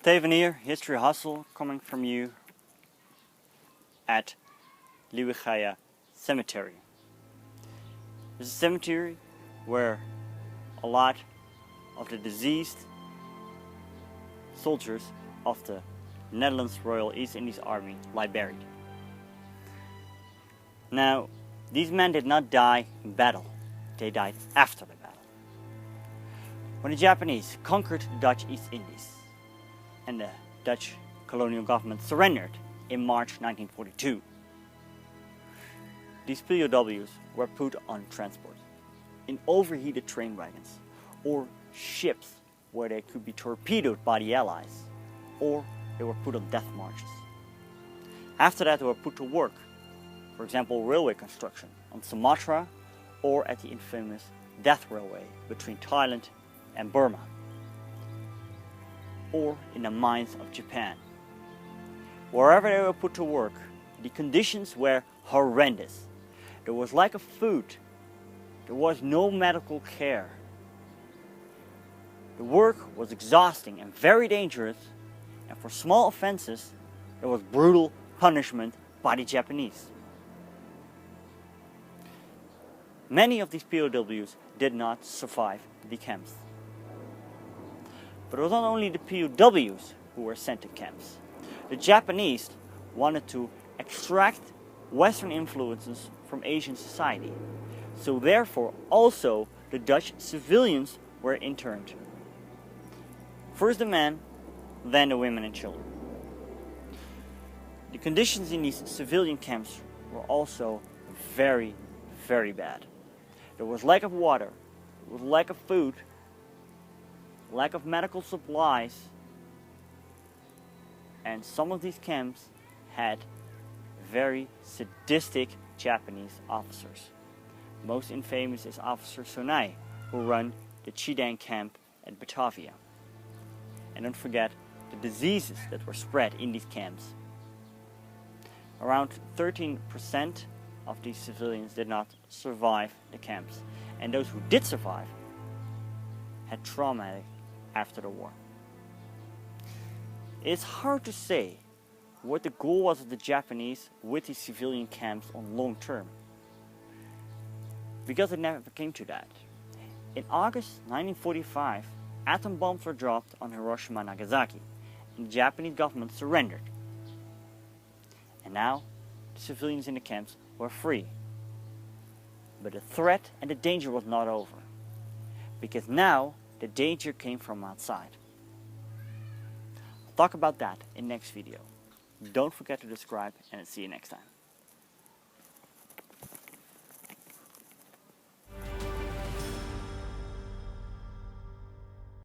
Steven here, History Hustle, coming from you at Liwigaya Cemetery. This is a cemetery where a lot of the deceased soldiers of the Netherlands Royal East Indies Army lie buried. Now, these men did not die in battle, they died after the battle. When the Japanese conquered the Dutch East Indies and the Dutch colonial government surrendered in March 1942, these POWs were put on transport in overheated train wagons or ships where they could be torpedoed by the Allies, or they were put on death marches. After that, they were put to work, for example railway construction on Sumatra or at the infamous Death Railway between Thailand and Burma, or in the mines of Japan. Wherever they were put to work, the conditions were horrendous. There was lack of food, there was no medical care. The work was exhausting and very dangerous, and for small offenses there was brutal punishment by the Japanese. Many of these POWs did not survive the camps. But it was not only the POWs who were sent to camps. The Japanese wanted to extract Western influences from Asian society. So therefore also the Dutch civilians were interned. First the men, then the women and children. The conditions in these civilian camps were also very, very bad. There was lack of water, there was lack of food, lack of medical supplies, and some of these camps had very sadistic Japanese officers. Most infamous is Officer Sonai, who ran the Chidang camp at Batavia. And don't forget the diseases that were spread in these camps. Around 13% of these civilians did not survive the camps, and those who did survive had traumatic after the war. It's hard to say what the goal was of the Japanese with these civilian camps on long term, because it never came to that. In August 1945, atom bombs were dropped on Hiroshima and Nagasaki, and the Japanese government surrendered. And now, the civilians in the camps were free. But the threat and the danger was not over, because now the danger came from outside. I'll talk about that in next video. Don't forget to subscribe, and I'll see you next time.